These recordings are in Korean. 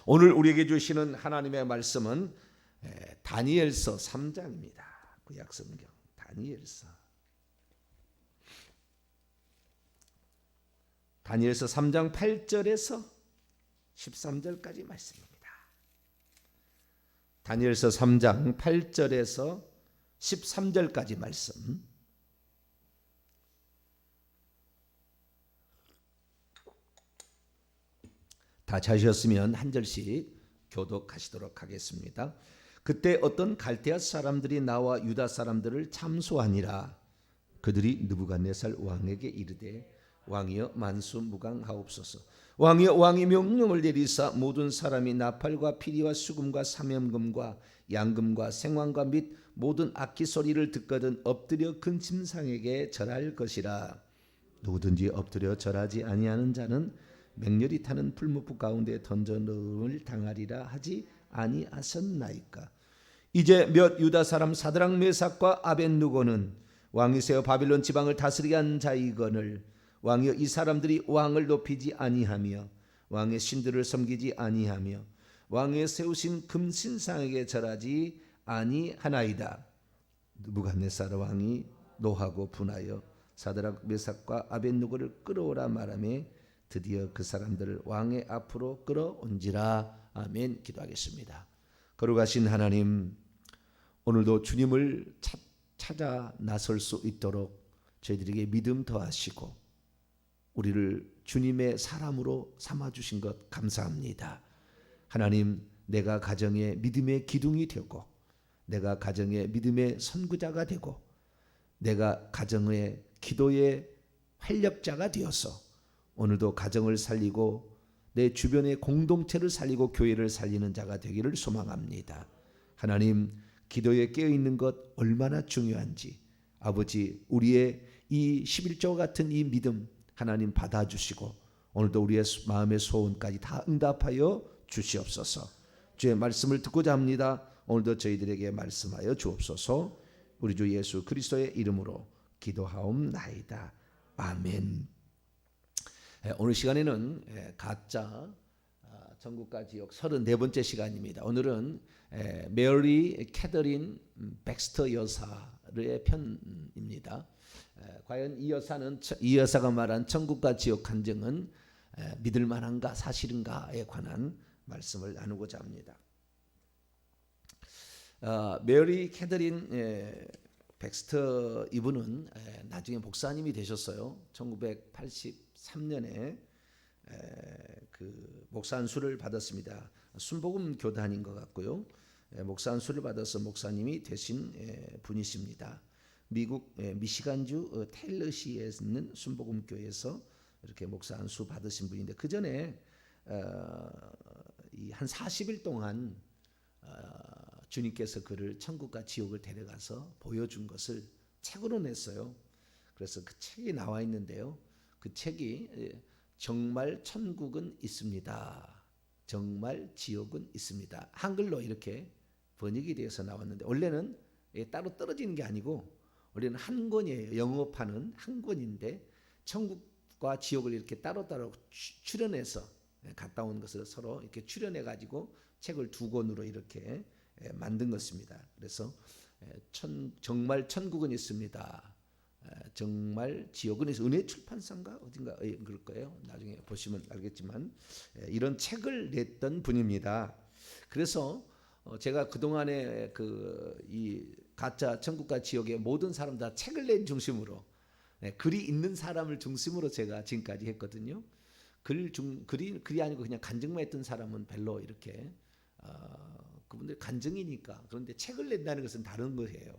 오늘 우리에게 주시는 하나님의 말씀은 다니엘서 3장입니다. 구약성경 다니엘서 3장 8절에서 13절까지 말씀입니다. 다니엘서 3장 8절에서 13절까지 말씀. 다 찾으셨으면 한 절씩 교독하시도록 하겠습니다. 그때 어떤 갈대아 사람들이 나와 유다 사람들을 참소하니라. 그들이 느부갓네살 왕에게 이르되 왕이여 만수무강하옵소서. 왕이여 왕이 명령을 내리사 모든 사람이 나팔과 피리와 수금과 사면금과 양금과 생황과 및 모든 악기 소리를 듣거든 엎드려 근심상에게 절할 것이라. 누구든지 엎드려 절하지 아니하는 자는 맹렬히 타는 풀무불 가운데 던져 넣음을 당하리라 하지 아니하셨나이까. 이제 몇 유다 사람 사드락 메삭과 아벳느고는 왕이 세워 바빌론 지방을 다스리게 한 자이거늘 왕이여 이 사람들이 왕을 높이지 아니하며 왕의 신들을 섬기지 아니하며 왕의 세우신 금신상에게 절하지 아니하나이다. 느부갓네살 왕이 노하고 분하여 사드락 메삭과 아벳느고를 끌어오라 말하며 드디어 그 사람들을 왕의 앞으로 끌어온지라. 아멘. 기도하겠습니다. 거룩하신 하나님, 오늘도 주님을 찾아 나설 수 있도록 저희들에게 믿음 더하시고 우리를 주님의 사람으로 삼아주신 것 감사합니다. 하나님, 내가 가정의 믿음의 기둥이 되고 내가 가정의 믿음의 선구자가 되고 내가 가정의 기도의 활력자가 되어서 오늘도 가정을 살리고 내 주변의 공동체를 살리고 교회를 살리는 자가 되기를 소망합니다. 하나님, 기도에 깨어있는 것 얼마나 중요한지 아버지, 우리의 이 11조와 같은 이 믿음 하나님 받아주시고 오늘도 우리의 마음의 소원까지 다 응답하여 주시옵소서. 주의 말씀을 듣고자 합니다. 오늘도 저희들에게 말씀하여 주옵소서. 우리 주 예수 그리스도의 이름으로 기도하옵나이다. 아멘. 오늘 시간에는 가짜 전국과 지역 34번째 시간입니다. 오늘은 메리 캐더린 백스터 여사의 편입니다. 과연 이 여사가 말한 천국과 지옥 간증은 믿을 만한가 사실인가에 관한 말씀을 나누고자 합니다. 메리 캐더린 백스터 이분은 나중에 목사님이 되셨어요. 1983년에 그 목사 안수를 받았습니다. 순복음 교단인 것 같고요. 목사 안수를 받아서 목사님이 되신 분이십니다. 미국 미시간주 테일러시에 있는 순복음 교회에서 이렇게 목사 안수 받으신 분인데 그 전에 한 40일 동안 주님께서 그를 천국과 지옥을 데려가서 보여준 것을 책으로 냈어요. 그래서 그 책이 나와 있는데요. 그 책이 정말 천국은 있습니다. 정말 지옥은 있습니다. 한글로 이렇게 번역이 되어서 나왔는데 원래는 따로 떨어지는 게 아니고 원래는 한 권이에요. 영어판은 한 권인데 천국과 지옥을 이렇게 따로따로 출연해서 갔다 온 것을 서로 이렇게 출연해 가지고 책을 두 권으로 이렇게 만든 것입니다. 그래서 정말 천국은 있습니다. 정말 지옥은 있습니다. 은혜 출판사인가 어딘가 그럴 거예요. 나중에 보시면 알겠지만 이런 책을 냈던 분입니다. 그래서 제가 그동안에 이 가짜 천국과 지옥의 모든 사람 다 책을 낸 중심으로 글이 있는 사람을 중심으로 제가 지금까지 했거든요. 글이 아니고 그냥 간증만 했던 사람은 별로 이렇게 그분들 간증이니까. 그런데 책을 낸다는 것은 다른 거예요.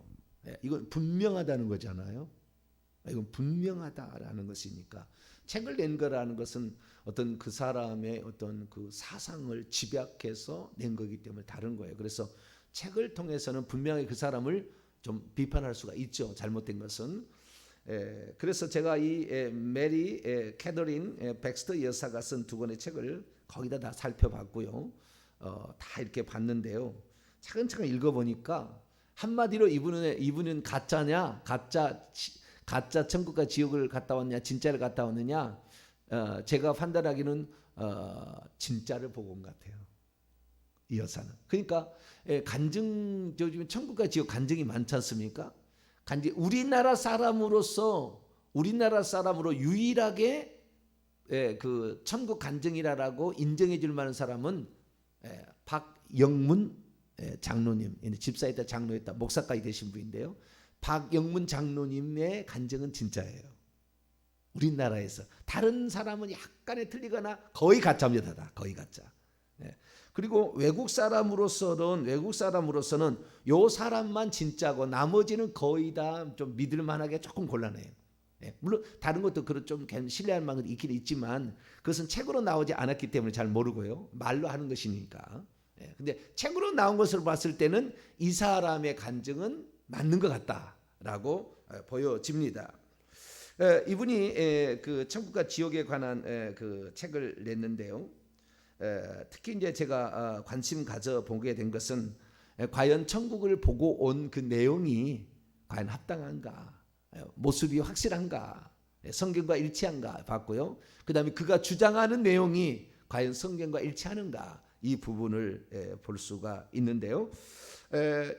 이건 분명하다는 거잖아요. 이건 분명하다라는 것이니까 책을 낸 거라는 것은 어떤 그 사람의 어떤 그 사상을 집약해서 낸 거기 때문에 다른 거예요. 그래서 책을 통해서는 분명히 그 사람을 좀 비판할 수가 있죠. 잘못된 것은. 그래서 제가 이 메리 캐더린 백스터 여사가 쓴 두 권의 책을 거기다 다 살펴봤고요. 다 이렇게 봤는데요. 차근차근 읽어보니까 한마디로 이분은 가짜냐, 가짜 천국과 지옥을 갔다 왔냐, 진짜를 갔다 왔느냐, 제가 판단하기는 진짜를 보고 온 것 같아요. 여사는. 그러니까 간증, 요즘 천국과 지옥 간증이 많지 않습니까? 우리나라 사람으로 유일하게 그 천국 간증이라고 인정해 줄 만한 사람은 박영문 장로님, 집사였다 장로였다 목사까지 되신 분인데요. 박영문 장로님의 간증은 진짜예요. 우리나라에서. 다른 사람은 약간의 틀리거나 거의 가짜입니다. 다 거의 가짜. 그리고 외국 사람으로서는 요 사람만 진짜고 나머지는 거의 다 좀 믿을 만하게 조금 곤란해요. 물론 다른 것도 좀 신뢰할 만한 있긴 있지만 그것은 책으로 나오지 않았기 때문에 잘 모르고요. 말로 하는 것이니까. 근데 책으로 나온 것을 봤을 때는 이 사람의 간증은 맞는 것 같다라고 보여집니다. 이분이 그 천국과 지옥에 관한 그 책을 냈는데요. 특히 이제 제가 관심 가져 보게 된 것은 과연 천국을 보고 온 그 내용이 과연 합당한가, 모습이 확실한가, 성경과 일치한가 봤고요. 그다음에 그가 주장하는 내용이 과연 성경과 일치하는가, 이 부분을 볼 수가 있는데요.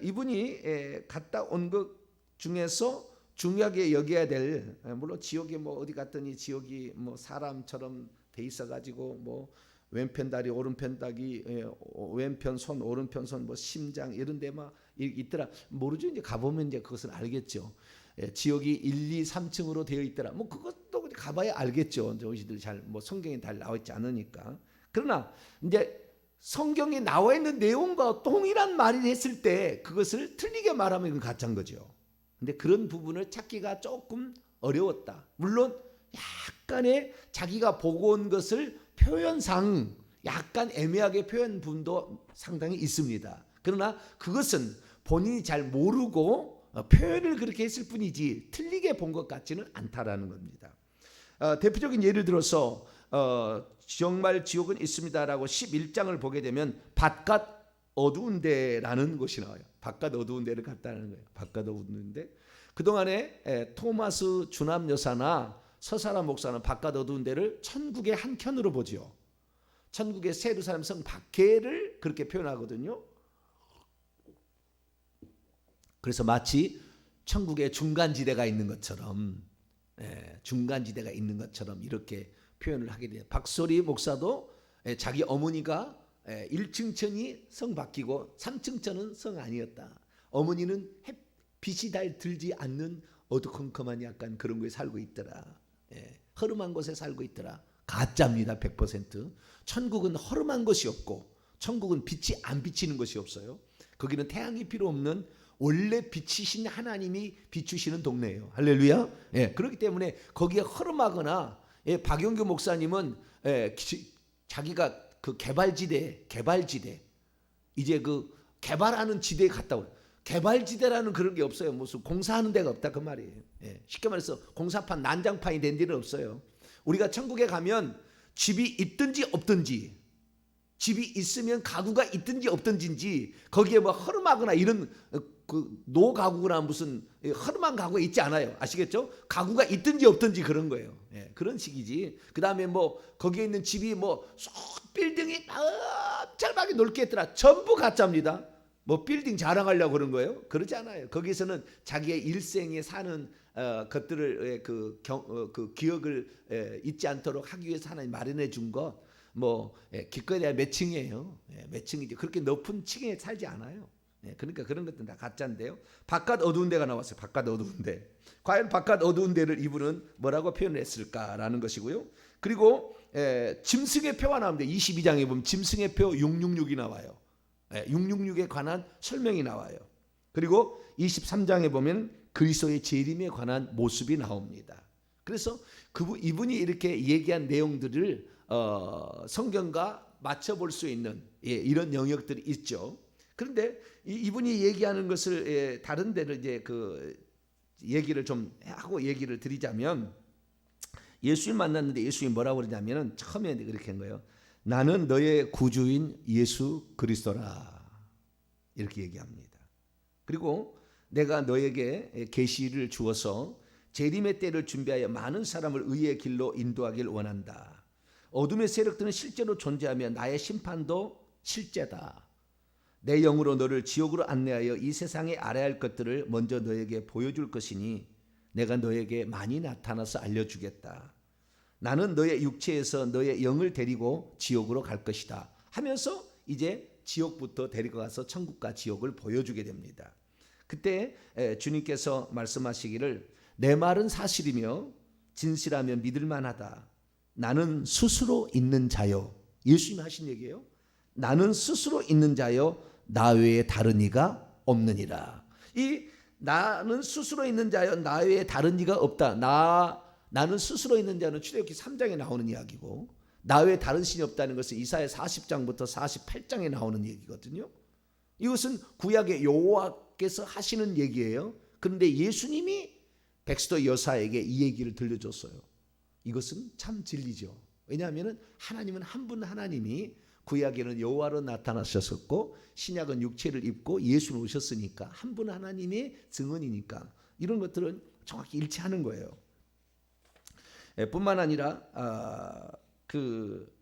이분이 갔다 온 것 중에서 중요하게 여겨야 될, 물론 지옥에 뭐 어디 갔더니 지옥이 뭐 사람처럼 돼 있어 가지고 뭐 왼편 다리 오른편 다리, 왼편 손 오른편 손 뭐 심장 이런 데 막 있더라. 모르죠. 이제 가보면 이제 그것을 알겠죠. 지옥이 1, 2, 3층으로 되어 있더라. 뭐 그것도 가봐야 알겠죠. 저희들 잘 뭐 성경에 잘 나와 있지 않으니까. 그러나 이제 성경에 나와 있는 내용과 동일한 말을 했을 때 그것을 틀리게 말하면 이건 가짜인 거죠. 근데 그런 부분을 찾기가 조금 어려웠다. 물론 약간의 자기가 보고 온 것을 표현상 약간 애매하게 표현 부분도 상당히 있습니다. 그러나 그것은 본인이 잘 모르고 표현을 그렇게 했을 뿐이지 틀리게 본 것 같지는 않다라는 겁니다. 대표적인 예를 들어서 정말 지옥은 있습니다라고 11장을 보게 되면 바깥 어두운 데라는 것이 나와요. 바깥 어두운 데를 갔다는 거예요. 바깥 어두운 데. 그동안에 토마스 주남 여사나 서사라 목사는 바깥 어두운 데를 천국의 한 켠으로 보죠. 천국의 예루살렘 성 밖에를 그렇게 표현하거든요. 그래서 마치 천국의 중간지대가 있는 것처럼, 중간지대가 있는 것처럼 이렇게 표현을 하게 돼요. 박소리 목사도 자기 어머니가 1층 천이 성 밖이고 3층 천은 성 아니었다. 어머니는 빛이 잘 들지 않는 어두컴컴한 약간 그런 곳에 살고 있더라. 허름한 곳에 살고 있더라. 가짜입니다. 100%. 천국은 허름한 것이 없고 천국은 빛이 안 비치는 것이 없어요. 거기는 태양이 필요 없는 원래 빛이신 하나님이 비추시는 동네예요. 할렐루야. 그렇기 때문에 거기에 허름하거나, 박용규 목사님은 자기가 그 개발지대 이제 그 개발하는 지대에 갔다 오요. 개발지대라는 그런 게 없어요. 무슨 공사하는 데가 없다 그 말이에요. 쉽게 말해서 공사판 난장판이 된 데는 없어요. 우리가 천국에 가면 집이 있든지 없든지, 집이 있으면 가구가 있든지 없든지, 거기에 뭐 허름하거나 이런 그 노가구나 무슨 허름한 가구가 있지 않아요. 아시겠죠? 가구가 있든지 없든지 그런 거예요. 그런 식이지. 그 다음에 뭐 거기에 있는 집이 뭐 빌딩이 넓게 넓게 했더라. 전부 가짜입니다. 뭐 빌딩 자랑하려고 그런 거예요? 그러지 않아요. 거기서는 자기의 일생에 사는 것들을 그 기억을 잊지 않도록 하기 위해서 하나님 마련해 준 것, 뭐 기껏해야 몇 층이에요. 몇 층이지. 그렇게 높은 층에 살지 않아요. 그러니까 그런 것들은 다 가짜인데요. 바깥 어두운 데가 나왔어요. 바깥 어두운 데. 과연 바깥 어두운 데를 이분은 뭐라고 표현했을까라는 것이고요. 그리고 짐승의 표가 나오는데 22장에 보면 짐승의 표 666이 나와요. 666에 관한 설명이 나와요. 그리고 23장에 보면 그리스도의 재림에 관한 모습이 나옵니다. 그래서 이분이 이렇게 얘기한 내용들을 성경과 맞춰볼 수 있는 이런 영역들이 있죠. 그런데 이분이 얘기하는 것을 다른 데를 이제 그 얘기를 좀 하고 얘기를 드리자면, 예수님 만났는데 예수님이 뭐라고 그러냐면은 처음에 그렇게 한 거예요. 나는 너의 구주인 예수 그리스도라, 이렇게 얘기합니다. 그리고 내가 너에게 계시를 주어서 재림의 때를 준비하여 많은 사람을 의의 길로 인도하길 원한다. 어둠의 세력들은 실제로 존재하며 나의 심판도 실제다. 내 영으로 너를 지옥으로 안내하여 이 세상에 알아야 할 것들을 먼저 너에게 보여줄 것이니 내가 너에게 많이 나타나서 알려주겠다. 나는 너의 육체에서 너의 영을 데리고 지옥으로 갈 것이다 하면서 이제 지옥부터 데리고 가서 천국과 지옥을 보여주게 됩니다. 그때 주님께서 말씀하시기를 내 말은 사실이며 진실하며 믿을 만하다. 나는 스스로 있는 자요. 예수님이 하신 얘기예요. 나는 스스로 있는 자요 나 외에 다른 이가 없느니라. 이 나는 스스로 있는 자요 나 외에 다른 이가 없다. 나는 스스로 있는 자는 출애굽기 3장에 나오는 이야기고 나 외에 다른 신이 없다는 것은 이사야 40장부터 48장에 나오는 얘기거든요. 이것은 구약의 여호와께서 하시는 얘기예요. 그런데 예수님이 백수도 여사에게 이 얘기를 들려줬어요. 이것은 참 진리죠. 왜냐하면 하나님은 한 분 하나님이 구약에는 여호와로 나타나셨었고 신약은 육체를 입고 예수는 오셨으니까 한 분 하나님의 증언이니까 이런 것들은 정확히 일치하는 거예요. 뿐만 아니라 그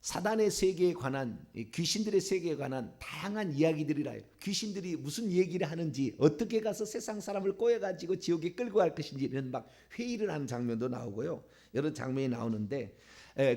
사단의 세계에 관한 귀신들의 세계에 관한 다양한 이야기들이라 귀신들이 무슨 얘기를 하는지 어떻게 가서 세상 사람을 꼬여가지고 지옥에 끌고 갈 것인지 이런 막 회의를 하는 장면도 나오고요. 여러 장면이 나오는데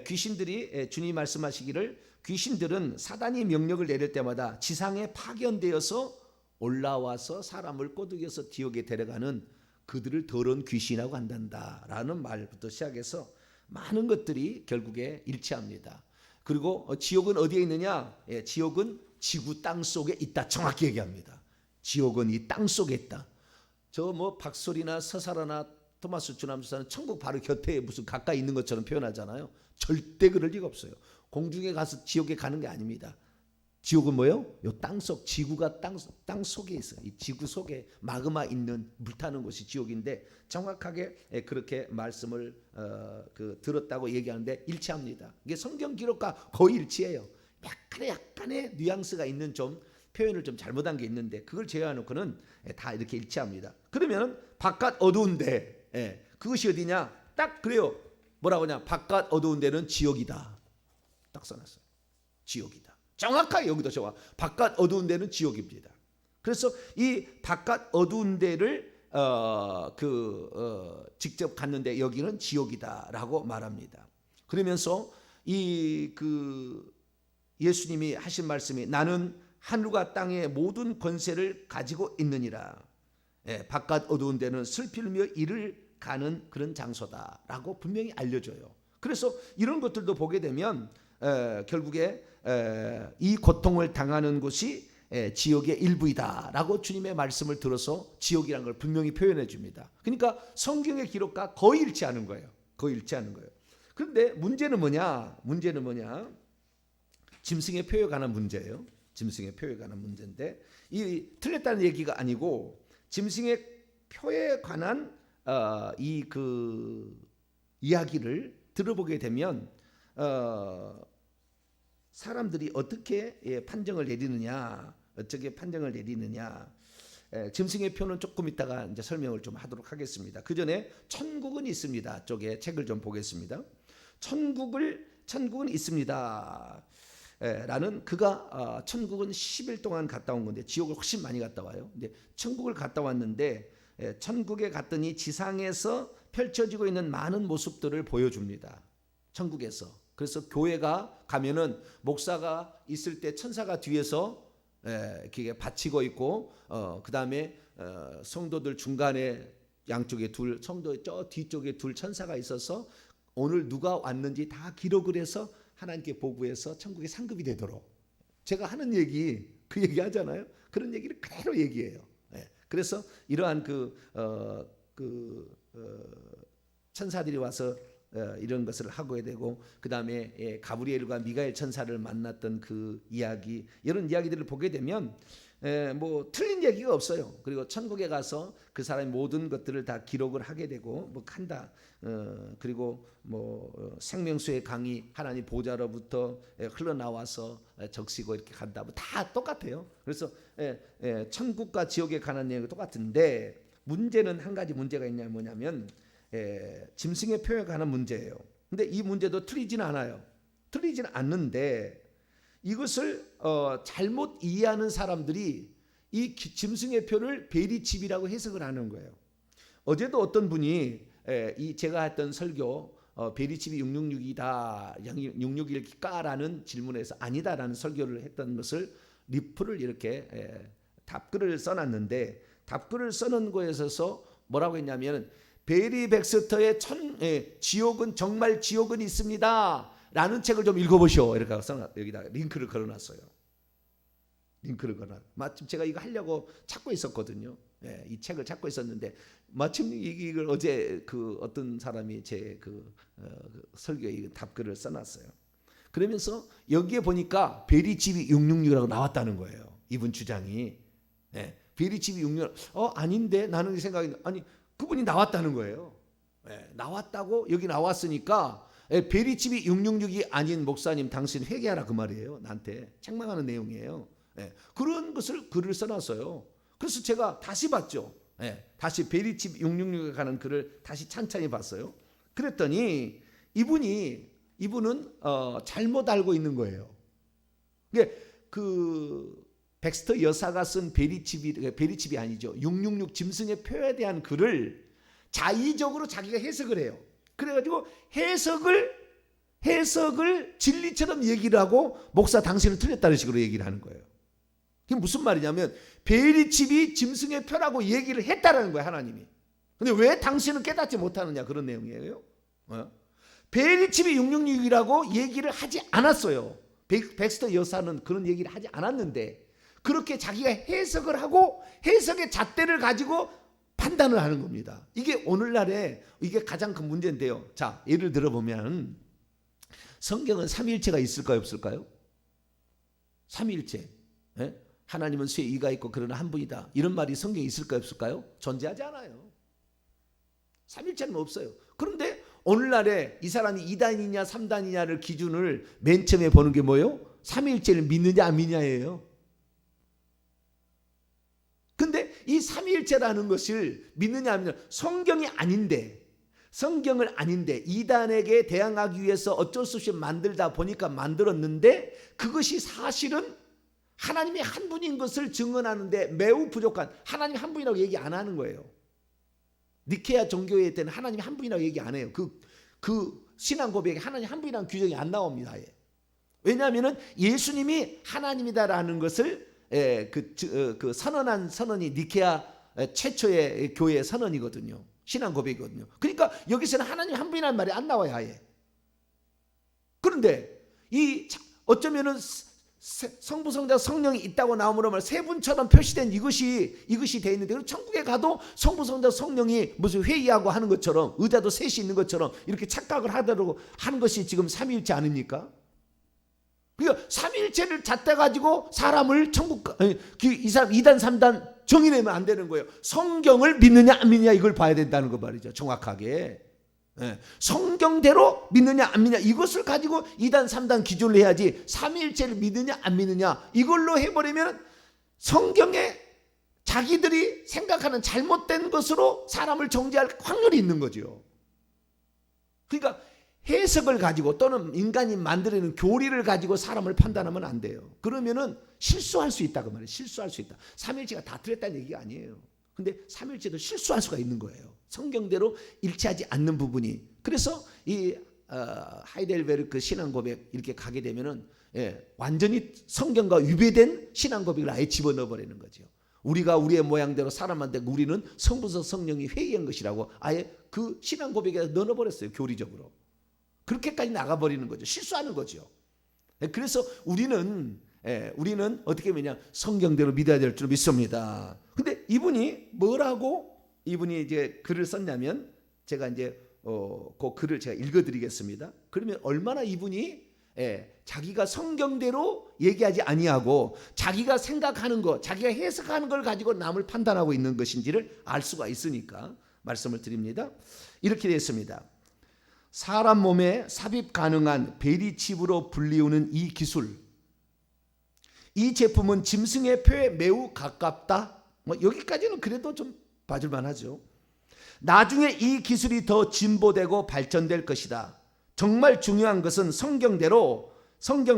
귀신들이 주님이 말씀하시기를 귀신들은 사단이 명령을 내릴 때마다 지상에 파견되어서 올라와서 사람을 꼬드겨서 지옥에 데려가는 그들을 더러운 귀신이라고 한단다라는 말부터 시작해서 많은 것들이 결국에 일치합니다. 그리고 지옥은 어디에 있느냐? 지옥은 지구 땅 속에 있다. 정확히 얘기합니다. 지옥은 이 땅 속에 있다. 저 뭐 박솔이나 서사라나 토마스 주남수사는 천국 바로 곁에 무슨 가까이 있는 것처럼 표현하잖아요. 절대 그럴 리가 없어요. 공중에 가서 지옥에 가는 게 아닙니다. 지옥은 뭐예요? 요 땅속 지구가 땅 속에 있어요. 이 지구 속에 마그마 있는 불타는 곳이 지옥인데 정확하게 그렇게 말씀을 들었다고 얘기하는데 일치합니다. 이게 성경 기록과 거의 일치해요. 약간의 뉘앙스가 있는 좀 표현을 좀 잘못한 게 있는데 그걸 제외해놓고는 다 이렇게 일치합니다. 그러면 바깥 어두운데 그것이 어디냐? 딱 그래요. 뭐라고 하냐? 바깥 어두운 데는 지옥이다. 딱 써놨어요. 지옥이다. 정확하게 여기도 적어. 바깥 어두운 데는 지옥입니다. 그래서 이 바깥 어두운 데를 직접 갔는데 여기는 지옥이다라고 말합니다. 그러면서 예수님이 하신 말씀이 나는 하늘과 땅의 모든 권세를 가지고 있느니라. 바깥 어두운 데는 슬피며 이를 가는 그런 장소다라고 분명히 알려줘요. 그래서 이런 것들도 보게 되면 결국에 이 고통을 당하는 곳이 지옥의 일부이다라고 주님의 말씀을 들어서 지옥이라는 걸 분명히 표현해 줍니다. 그러니까 성경의 기록과 거의 일치하는 거예요. 거의 일치하는 거예요. 그런데 문제는 뭐냐? 짐승의 표에 관한 문제예요. 짐승의 표에 관한 문제인데 이 틀렸다는 얘기가 아니고 짐승의 표에 관한 이야기를 들어보게 되면 사람들이 어떻게 판정을 내리느냐, 짐승의 표는 조금 있다가 이제 설명을 좀 하도록 하겠습니다. 그 전에 천국은 있습니다. 쪽에 책을 좀 보겠습니다. 천국은 있습니다. 라는 그가 천국은 10일 동안 갔다 온 건데 지옥을 훨씬 많이 갔다 와요. 근데 천국을 갔다 왔는데 천국에 갔더니 지상에서 펼쳐지고 있는 많은 모습들을 보여줍니다. 천국에서. 그래서 교회가 가면은 목사가 있을 때 천사가 뒤에서 이렇게 받치고 있고 그 다음에 성도들 중간에 양쪽에 성도 저 뒤쪽에 둘 천사가 있어서 오늘 누가 왔는지 다 기록을 해서 하나님께 보고해서 천국에 상급이 되도록 제가 하는 얘기 그 얘기 하잖아요. 그런 얘기를 그대로 얘기해요. 그래서 이러한 천사들이 와서 이런 것을 하고 되고 그 다음에 가브리엘과 미가엘 천사를 만났던 그 이야기 이런 이야기들을 보게 되면 뭐 틀린 얘기가 없어요. 그리고 천국에 가서 그 사람의 모든 것들을 다 기록을 하게 되고 뭐 한다. 그리고 뭐 생명수의 강이 하나님 보좌로부터 흘러나와서 적시고 이렇게 간다. 뭐 다 똑같아요. 그래서 천국과 지옥에 관한 내용이 똑같은데 문제는 한 가지 문제가 있냐 뭐냐면 짐승의 표에 관한 문제예요. 근데 이 문제도 틀리지는 않아요. 틀리지는 않는데 이것을 잘못 이해하는 사람들이 이 짐승의 표를 베리칩이라고 해석을 하는 거예요. 어제도 어떤 분이 이 제가 했던 설교 베리칩이 666이다, 661까라는 질문에서 아니다라는 설교를 했던 것을 리플을 이렇게 답글을 써놨는데, 답글을 써놓은 거에 있어서 뭐라고 했냐면 베리 백스터의 지옥은 정말 지옥은 있습니다 라는 책을 좀 읽어보시오 이렇게 여기다 링크를 걸어놨어요. 링크를 걸어. 마침 제가 이거 하려고 찾고 있었거든요. 이 책을 찾고 있었는데 마침 이걸 어제 그 어떤 사람이 제 설교에 답글을 써놨어요. 그러면서 여기에 보니까 베리칩이 666이라고 나왔다는 거예요. 이분 주장이. 베리칩이 666. 아닌데 나는 생각이 아니 그분이 나왔다는 거예요. 나왔다고 여기 나왔으니까 베리칩이 666이 아닌 목사님 당신 회개하라 그 말이에요. 나한테 책망하는 내용이에요. 그런 것을 글을 써놨어요. 그래서 제가 다시 봤죠. 다시 베리칩 666에 관한 글을 다시 찬찬히 봤어요. 그랬더니 이분은 잘못 알고 있는 거예요. 그 백스터 여사가 쓴 베리칩이 아니죠. 666 짐승의 표에 대한 글을 자의적으로 자기가 해석을 해요. 그래가지고 해석을 진리처럼 얘기를 하고 목사 당신은 틀렸다는 식으로 얘기를 하는 거예요. 그게 무슨 말이냐면 베리칩이 짐승의 표라고 얘기를 했다라는 거예요, 하나님이. 근데 왜 당신은 깨닫지 못하느냐 그런 내용이에요. 베리칩이 666이라고 얘기를 하지 않았어요. 백스터 여사는 그런 얘기를 하지 않았는데 그렇게 자기가 해석을 하고 해석의 잣대를 가지고 판단을 하는 겁니다. 이게 오늘날에 이게 가장 큰 문제인데요. 자, 예를 들어보면 성경은 삼위일체가 있을까요, 없을까요? 삼위일체. 하나님은 쇠이가 있고 그러나 한 분이다. 이런 말이 성경에 있을까요, 없을까요? 존재하지 않아요. 삼위일체는 없어요. 그런데 오늘날에 이 사람이 2단이냐 3단이냐를 기준을 맨 처음에 보는 게 뭐예요? 삼위일체를 믿느냐 안 믿느냐예요. 근데 이 삼위일체라는 것을 믿느냐 안 믿느냐, 성경을 아닌데 이단에게 대항하기 위해서 어쩔 수 없이 만들다 보니까 만들었는데 그것이 사실은 하나님이 한 분인 것을 증언하는데 매우 부족한, 하나님 한 분이라고 얘기 안 하는 거예요. 니케아 종교회 때는 하나님 한 분이라고 얘기 안 해요. 그 신앙 고백에 하나님 한 분이라는 규정이 안 나옵니다. 왜냐하면 예수님이 하나님이다라는 것을 그 선언한 선언이 니케아 최초의 교회의 선언이거든요. 신앙 고백이거든요. 그러니까 여기서는 하나님 한 분이라는 말이 안 나와요, 아예. 그런데 어쩌면은 성부, 성자, 성령이 있다고 나오므로 세 분처럼 표시된 이것이 돼 있는데, 천국에 가도 성부, 성자, 성령이 무슨 회의하고 하는 것처럼, 의자도 셋이 있는 것처럼 이렇게 착각을 하도록 하는 것이 지금 삼위일체 아닙니까? 그러니까 삼위일체를 잣대 가지고 사람을 이 사람 2단 3단 정의내면 안 되는 거예요. 성경을 믿느냐 안 믿느냐 이걸 봐야 된다는 거 말이죠. 정확하게. 성경대로 믿느냐 안 믿느냐 이것을 가지고 2단 3단 기준을 해야지, 삼위일체를 믿느냐 안 믿느냐 이걸로 해버리면 성경에 자기들이 생각하는 잘못된 것으로 사람을 정죄할 확률이 있는 거죠. 그러니까 해석을 가지고 또는 인간이 만들어낸 교리를 가지고 사람을 판단하면 안 돼요. 그러면은 실수할 수 있다 그 말이에요. 실수할 수 있다. 삼위일체가 다 틀렸다는 얘기가 아니에요. 근데 삼위일체도 실수할 수가 있는 거예요. 성경대로 일치하지 않는 부분이. 그래서 이 하이델베르크 신앙 고백 이렇게 가게 되면은 완전히 성경과 위배된 신앙 고백을 아예 집어넣어 버리는 거죠. 우리가 우리의 모양대로 사람 만들고 우리는 성부서 성령이 회의한 것이라고 아예 그 신앙 고백에 넣어 버렸어요. 교리적으로. 그렇게까지 나가버리는 거죠. 실수하는 거죠. 그래서 우리는 어떻게 하느냐, 성경대로 믿어야 될 줄 믿습니다. 근데 이분이 이제 글을 썼냐면, 제가 이제 그 글을 제가 읽어드리겠습니다. 그러면 얼마나 이분이 자기가 성경대로 얘기하지 아니하고 자기가 생각하는 것, 자기가 해석하는 걸 가지고 남을 판단하고 있는 것인지를 알 수가 있으니까 말씀을 드립니다. 이렇게 되어 있습니다. 사람 몸에 삽입 가능한 베리칩으로 불리우는 이 기술, 이 제품은 짐승의 표에 매우 가깝다. 여기까지는 그래도 좀 봐줄만 하죠. 나중에 이 기술이 더 진보되고 발전될 것이다. 정말 중요한 것은 성경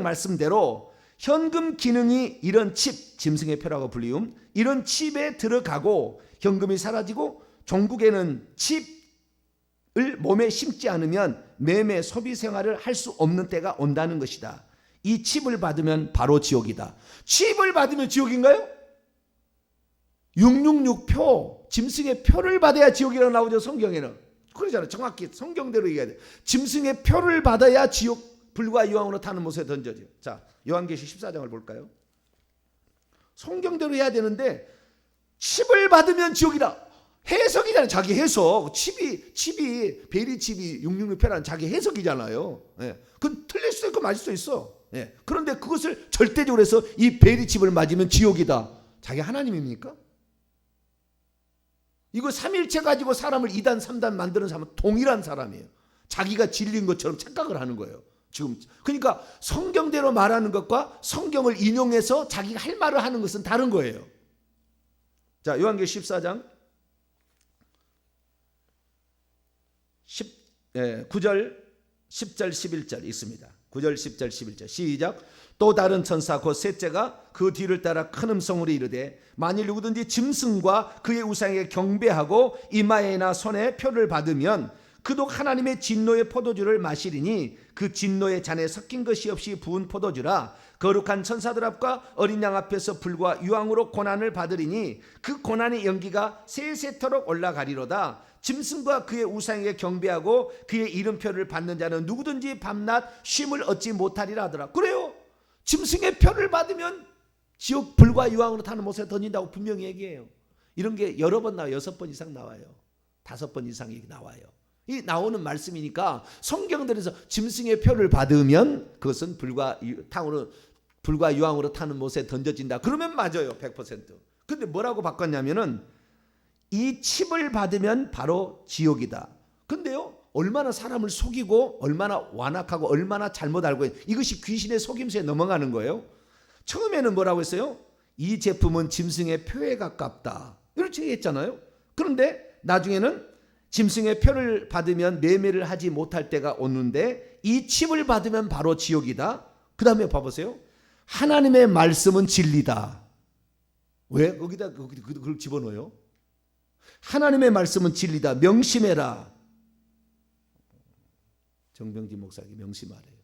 말씀대로 현금 기능이 이런 칩, 짐승의 표라고 불리움, 이런 칩에 들어가고 현금이 사라지고 종국에는 칩을 몸에 심지 않으면 매매 소비 생활을 할 수 없는 때가 온다는 것이다. 이 칩을 받으면 바로 지옥이다. 칩을 받으면 지옥인가요? 666표, 짐승의 표를 받아야 지옥이라고 나오죠, 성경에는. 그러잖아요. 정확히 성경대로 얘기해야 돼. 짐승의 표를 받아야 지옥, 불과 유황으로 타는 못에 던져져. 자, 요한계시 14장을 볼까요? 성경대로 해야 되는데 칩을 받으면 지옥이다. 해석이잖아요. 자기 해석. 칩이 베리 칩이 666표라는 자기 해석이잖아요. 예. 그건 틀릴 수도 있고 맞을 수도 있어. 예. 그런데 그것을 절대적으로 해서 이 베리 칩을 맞으면 지옥이다. 자기 하나님입니까? 이거 삼일체 가지고 사람을 2단 3단 만드는 사람은 동일한 사람이에요. 자기가 진리인 것처럼 착각을 하는 거예요. 지금 그러니까 성경대로 말하는 것과 성경을 인용해서 자기가 할 말을 하는 것은 다른 거예요. 자, 요한계시 14장 9절 10절 11절 있습니다. 9절 10절 11절 시작. 또 다른 천사 곧 셋째가 그 뒤를 따라 큰 음성으로 이르되 만일 누구든지 짐승과 그의 우상에게 경배하고 이마에나 손에 표를 받으면 그도 하나님의 진노의 포도주를 마시리니 그 진노의 잔에 섞인 것이 없이 부은 포도주라. 거룩한 천사들 앞과 어린 양 앞에서 불과 유황으로 고난을 받으리니 그 고난의 연기가 세세토록 올라가리로다. 짐승과 그의 우상에게 경배하고 그의 이름표를 받는 자는 누구든지 밤낮 쉼을 얻지 못하리라 하더라. 그래요. 짐승의 표를 받으면 지옥 불과 유황으로 타는 못에 던진다고 분명히 얘기해요. 이런 게 여러 번 나와요. 6번 이상 나와요. 5번 이상이 나와요. 이 나오는 말씀이니까 성경들에서 짐승의 표를 받으면 그것은 불과 유황으로 타는 못에 던져진다. 그러면 맞아요. 100%. 근데 뭐라고 바꿨냐면은 이 칩을 받으면 바로 지옥이다. 근데요, 얼마나 사람을 속이고 얼마나 완악하고 얼마나 잘못 알고 이것이 귀신의 속임수에 넘어가는 거예요. 처음에는 뭐라고 했어요? 이 제품은 짐승의 표에 가깝다. 이렇게 했잖아요. 그런데 나중에는 짐승의 표를 받으면 매매를 하지 못할 때가 오는데 이 칩을 받으면 바로 지옥이다. 그 다음에 봐보세요. 하나님의 말씀은 진리다. 왜? 거기다 그걸 집어넣어요? 하나님의 말씀은 진리다. 명심해라. 정병진 목사에게 명심하래요.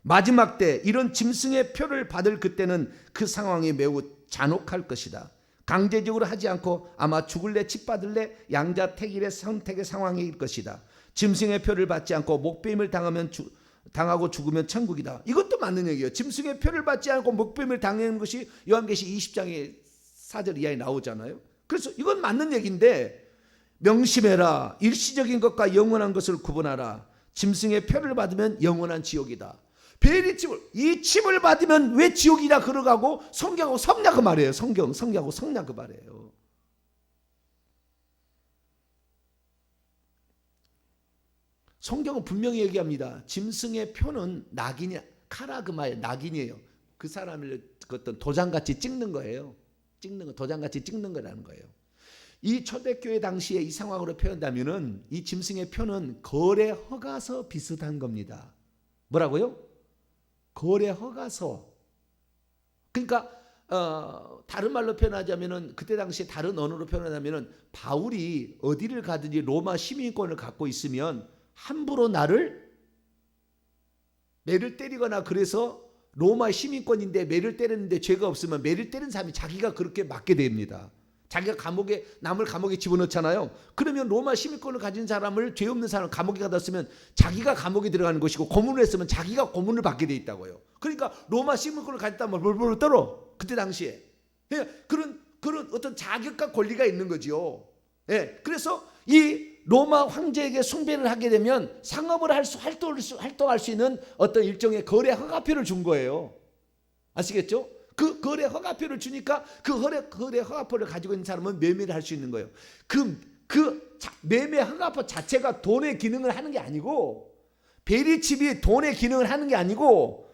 마지막 때 이런 짐승의 표를 받을 그때는 그 상황이 매우 잔혹할 것이다. 강제적으로 하지 않고 아마 죽을래 칩 받을래 양자택일의 선택의 상황일 것이다. 짐승의 표를 받지 않고 목배임을 당하고 죽으면 천국이다. 이것도 맞는 얘기예요. 짐승의 표를 받지 않고 목배임을 당하는 것이 요한계시 20장의 4절 이하에 나오잖아요. 그래서 이건 맞는 얘기인데 명심해라. 일시적인 것과 영원한 것을 구분하라. 짐승의 표를 받으면 영원한 지옥이다. 베리칩을 이 칩을 받으면 왜 지옥이라 그러가고 성경하고 섞냐 그 말이에요. 성경하고 섞냐 그 말이에요. 성경은 분명히 얘기합니다. 짐승의 표는 낙인이 카라그마의 낙인이에요. 그 사람을 어떤 도장같이 찍는 거예요. 찍는 거 도장같이 찍는 거라는 거예요. 이 초대교회 당시에 이 상황으로 표현하면은 이 짐승의 표는 거래 허가서 비슷한 겁니다. 뭐라고요? 거래 허가서. 그러니까 다른 말로 표현하자면은 그때 당시에 다른 언어로 표현하자면은 바울이 어디를 가든지 로마 시민권을 갖고 있으면 함부로 매를 때리거나 그래서 로마 시민권인데 매를 때렸는데 죄가 없으면 매를 때린 사람이 자기가 그렇게 맞게 됩니다. 자기가 남을 감옥에 집어넣잖아요. 그러면 로마 시민권을 가진 사람을 죄 없는 사람 감옥에 가다 쓰면 자기가 감옥에 들어가는 것이고 고문을 했으면 자기가 고문을 받게 돼 있다고요. 그러니까 로마 시민권을 가졌다면 벌벌 떨어. 그때 당시에. 그런 어떤 자격과 권리가 있는 거죠. 예. 그래서 이 로마 황제에게 숭배를 하게 되면 상업을 활동할 수 있는 어떤 일종의 거래 허가표를 준 거예요. 아시겠죠? 그 거래 허가표를 주니까 그 거래 허가표를 가지고 있는 사람은 매매를 할 수 있는 거예요. 매매 허가표 자체가 돈의 기능을 하는 게 아니고 베리칩이 돈의 기능을 하는 게 아니고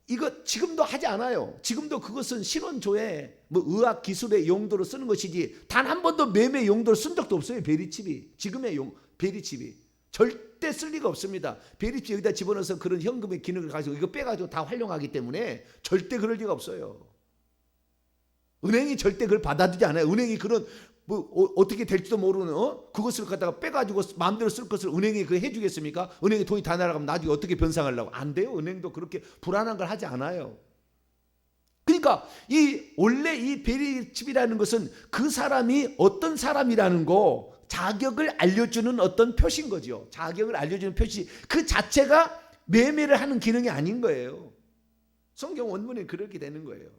이거 지금도 하지 않아요. 지금도 그것은 신원조회 의학 기술의 용도로 쓰는 것이지 단 한 번도 매매 용도로 쓴 적도 없어요. 베리칩이 지금의 베리칩이 절대 쓸 리가 없습니다. 베리칩 여기다 집어넣어서 그런 현금의 기능을 가지고 이거 빼가지고 다 활용하기 때문에 절대 그럴 리가 없어요. 은행이 절대 그걸 받아들이지 않아요. 은행이 그런 어떻게 될지도 모르는 그것을 갖다가 빼가지고 마음대로 쓸 것을 은행이 그 해주겠습니까? 은행이 돈이 다 날아가면 나중에 어떻게 변상하려고? 안 돼요. 은행도 그렇게 불안한 걸 하지 않아요. 그러니까 원래 이 베리칩이라는 것은 그 사람이 어떤 사람이라는 거 자격을 알려주는 어떤 표시인 거죠. 자격을 알려주는 표시 그 자체가 매매를 하는 기능이 아닌 거예요. 성경 원문에 그렇게 되는 거예요.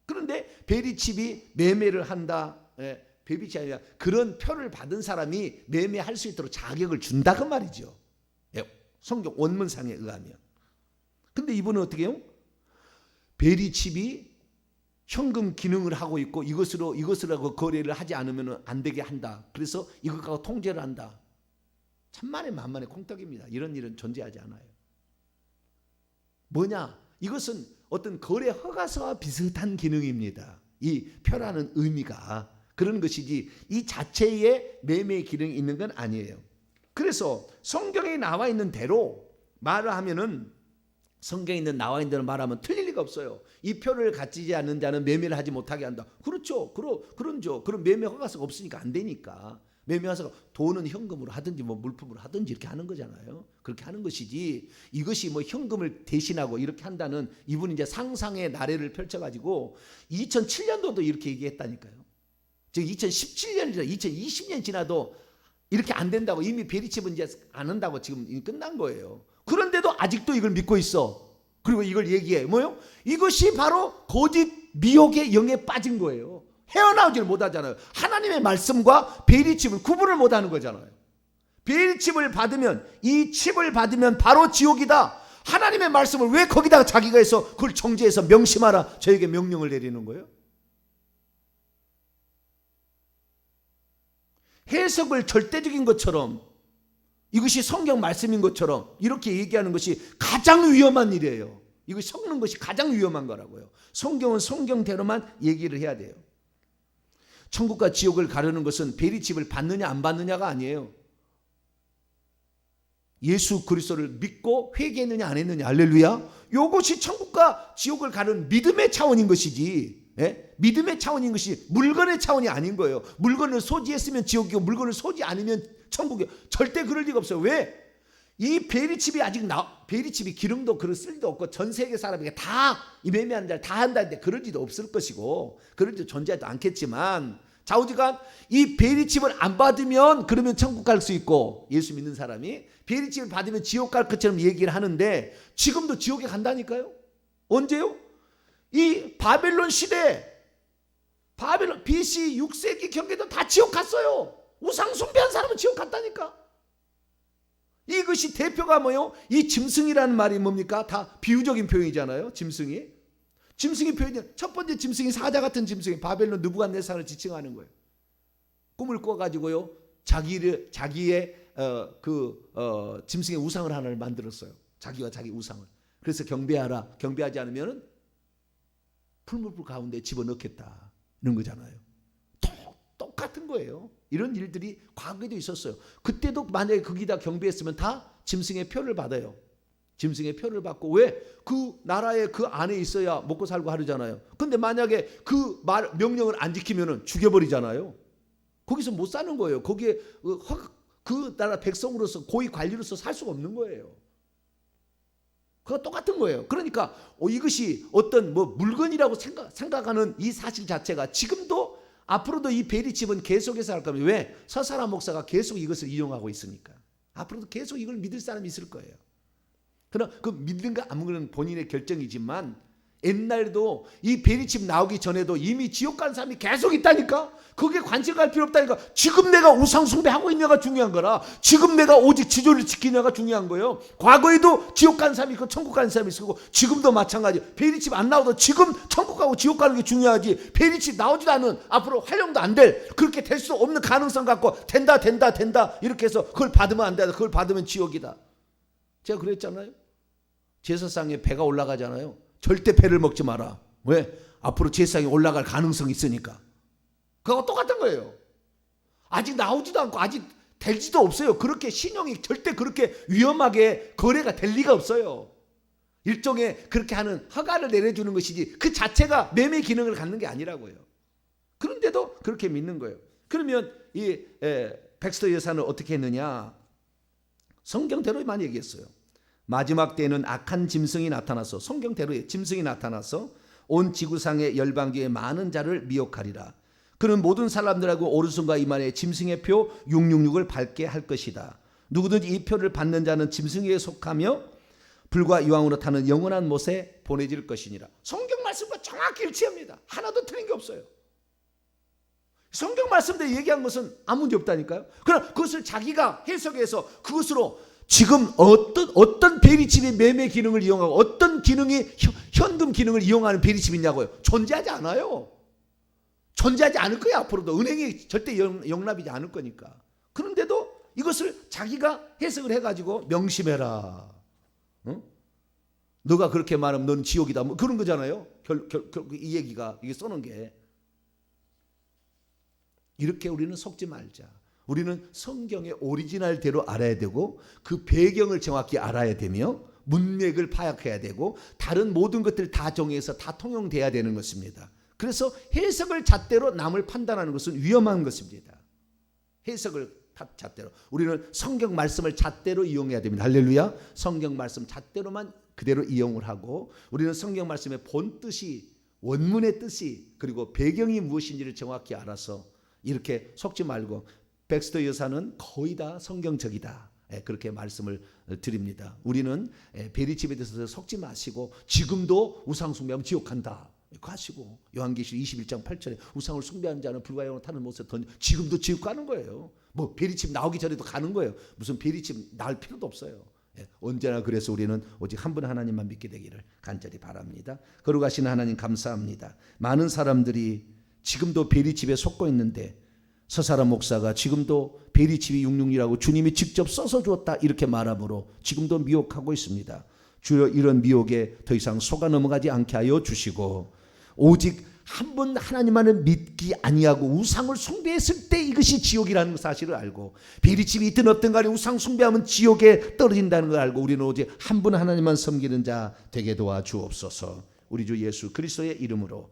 그런데 베리칩이 매매를 한다. 베리칩이 아니라 그런 표를 받은 사람이 매매할 수 있도록 자격을 준다 그 말이죠. 성경 원문상에 의하면. 근데 이분은 어떻게 해요? 베리칩이 현금 기능을 하고 있고 이것으로 거래를 하지 않으면 안 되게 한다. 그래서 이것과 통제를 한다. 천만에 만만의 콩떡입니다. 이런 일은 존재하지 않아요. 뭐냐? 이것은 어떤 거래 허가서와 비슷한 기능입니다. 이 표라는 의미가 그런 것이지 이 자체에 매매의 기능이 있는 건 아니에요. 그래서 성경에 나와 있는 대로 말을 하면은 성경에 있는 나와 있는 대로 말하면 틀릴 리가 없어요. 이 표를 가지지 않는 자는 매매를 하지 못하게 한다. 그렇죠. 그런죠. 그런 매매 허가서가 없으니까 안 되니까. 매매 허가서가 돈은 현금으로 하든지 뭐 물품으로 하든지 이렇게 하는 거잖아요. 그렇게 하는 것이지 이것이 뭐 현금을 대신하고 이렇게 한다는 이분이 이제 상상의 나래를 펼쳐가지고 2007년도도 이렇게 얘기했다니까요. 즉 2017년이나 2020년 지나도 이렇게 안 된다고 이미 베리칩은 이제 안 한다고 지금 끝난 거예요. 그런데도 아직도 이걸 믿고 있어. 그리고 이걸 얘기해. 뭐요? 이것이 바로 거짓 미혹의 영에 빠진 거예요. 헤어나오지를 못하잖아요. 하나님의 말씀과 베리칩을 구분을 못하는 거잖아요. 베리칩을 받으면 이 칩을 받으면 바로 지옥이다. 하나님의 말씀을 왜 거기다가 자기가 해서 그걸 정죄해서 명심하라 저에게 명령을 내리는 거예요? 해석을 절대적인 것처럼 이것이 성경 말씀인 것처럼 이렇게 얘기하는 것이 가장 위험한 일이에요. 이거 섞는 것이 가장 위험한 거라고요. 성경은 성경대로만 얘기를 해야 돼요. 천국과 지옥을 가르는 것은 베리칩을 받느냐 안 받느냐가 아니에요. 예수 그리스도를 믿고 회개했느냐 안 했느냐. 할렐루야. 이것이 천국과 지옥을 가르는 믿음의 차원인 것이지 믿음의 차원인 것이 물건의 차원이 아닌 거예요. 물건을 소지했으면 지옥이고 물건을 소지 않으면 천국이요. 절대 그럴 리가 없어요. 왜? 이 베리칩이 아직 베리칩이 기능도 그럴 쓸도 없고 전 세계 사람에게 다 이 매매하는 자를 다 한다는데 그럴 리도 없을 것이고 그럴 리도 존재하지도 않겠지만 좌우지간 이 베리칩을 안 받으면 그러면 천국 갈 수 있고 예수 믿는 사람이 베리칩을 받으면 지옥 갈 것처럼 얘기를 하는데 지금도 지옥에 간다니까요. 언제요? 이 바벨론 시대 바벨론 BC 6세기 경계도 다 지옥 갔어요. 우상 숭배한 사람은 지옥 갔다니까. 이것이 대표가 뭐요? 이 짐승이라는 말이 뭡니까? 다 비유적인 표현이잖아요. 짐승이 표현이 첫 번째 짐승이 사자 같은 짐승이 바벨론 느부갓네살을 지칭하는 거예요. 꿈을 꿔가지고요 자기의 짐승의 우상을 하나를 만들었어요. 자기와 자기 우상을. 그래서 경배하라. 경배하지 않으면 풀무불 가운데 집어넣겠다 이런 거잖아요. 똑같은 거예요. 이런 일들이 과거에도 있었어요. 그때도 만약에 거기다 경배했으면 다 짐승의 표를 받아요. 짐승의 표를 받고 왜? 그 나라에 그 안에 있어야 먹고 살고 하잖아요. 근데 만약에 그 명령을 안 지키면 죽여버리잖아요. 거기서 못 사는 거예요. 거기에 그 나라 백성으로서 고위 관리로서 살 수가 없는 거예요. 그거 똑같은 거예요. 그러니까 이것이 어떤 물건이라고 생각하는 이 사실 자체가 지금도 앞으로도 이 베리칩은 계속해서 할 겁니다. 왜? 서사라 목사가 계속 이것을 이용하고 있으니까. 앞으로도 계속 이걸 믿을 사람이 있을 거예요. 그러나 그 믿는가 안 믿는 본인의 결정이지만 옛날에도 이 베리칩 나오기 전에도 이미 지옥 간 사람이 계속 있다니까. 거기에 관심할 필요 없다니까. 지금 내가 우상 숭배하고 있냐가 중요한 거라. 지금 내가 오직 지조를 지키냐가 중요한 거예요. 과거에도 지옥 간 사람이 있고 천국 간 사람이 있고 지금도 마찬가지. 베리칩 안 나오도 지금 천국 가고 지옥 가는 게 중요하지. 베리칩 나오지도 않은 앞으로 활용도 안 될 그렇게 될 수 없는 가능성 갖고 된다 이렇게 해서 그걸 받으면 안 돼. 그걸 받으면 지옥이다. 제가 그랬잖아요. 제사상에 배가 올라가잖아요. 절대 배를 먹지 마라. 왜? 앞으로 제사상에 올라갈 가능성이 있으니까. 그거 똑같은 거예요. 아직 나오지도 않고 아직 될지도 없어요. 그렇게 신용이 절대 그렇게 위험하게 거래가 될 리가 없어요. 일종의 그렇게 하는 허가를 내려주는 것이지 그 자체가 매매 기능을 갖는 게 아니라고요. 그런데도 그렇게 믿는 거예요. 그러면 이 백스터 여사는 어떻게 했느냐? 성경대로만 얘기했어요. 마지막 때에는 악한 짐승이 나타나서, 성경대로의 짐승이 나타나서 온 지구상의 열방교의 많은 자를 미혹하리라. 그는 모든 사람들하고 오른손과 이만에 짐승의 표 666을 밟게 할 것이다. 누구든지 이 표를 받는 자는 짐승에게 속하며 불과 유황으로 타는 영원한 못에 보내질 것이니라. 성경 말씀과 정확히 일치합니다. 하나도 틀린 게 없어요. 성경 말씀대로 얘기한 것은 아무 문제 없다니까요. 그러나 그것을 자기가 해석해서 그것으로 지금 어떤 베리칩의 매매 기능을 이용하고 어떤 기능이 현금 기능을 이용하는 베리칩이 있냐고요. 존재하지 않아요. 존재하지 않을 거야. 앞으로도 은행이 절대 용납이지 않을 거니까. 그런데도 이것을 자기가 해석을 해가지고 명심해라. 너가 그렇게 말하면 너는 지옥이다. 뭐 그런 거잖아요. 이 얘기가 이게 써놓은 게. 이렇게 우리는 속지 말자. 우리는 성경의 오리지널대로 알아야 되고 그 배경을 정확히 알아야 되며 문맥을 파악해야 되고 다른 모든 것들을 다 정해서 다 통용돼야 되는 것입니다. 그래서 해석을 잣대로 남을 판단하는 것은 위험한 것입니다. 해석을 잣대로. 우리는 성경 말씀을 잣대로 이용해야 됩니다. 할렐루야. 성경 말씀 잣대로만 그대로 이용을 하고 우리는 성경 말씀의 본 뜻이, 원문의 뜻이, 그리고 배경이 무엇인지를 정확히 알아서 이렇게 속지 말고, 백스터 여사는 거의 다 성경적이다. 그렇게 말씀을 드립니다. 우리는 베리칩에 대해서 속지 마시고 지금도 우상 숭배하면 지옥 간다. 그거 하시고 요한계시록 21장 8절에 우상을 숭배하는 자는 불과 영원 타는 못에 던져, 지금도 지옥 가는 거예요. 뭐 베리칩 나오기 전에도 가는 거예요. 무슨 베리칩 나올 필요도 없어요. 언제나 그래서 우리는 오직 한 분 하나님만 믿게 되기를 간절히 바랍니다. 거룩하신 하나님 감사합니다. 많은 사람들이 지금도 베리칩에 속고 있는데 서사람 목사가 지금도 베리칩이 666이라고 주님이 직접 써서 주었다 이렇게 말함으로 지금도 미혹하고 있습니다. 주여 이런 미혹에 더 이상 속아 넘어가지 않게 하여 주시고 오직 한 분 하나님만을 믿기 아니하고 우상을 숭배했을 때 이것이 지옥이라는 사실을 알고 베리칩이 있든 없든 간에 우상 숭배하면 지옥에 떨어진다는 걸 알고 우리는 오직 한 분 하나님만 섬기는 자 되게 도와주옵소서. 우리 주 예수 그리스도의 이름으로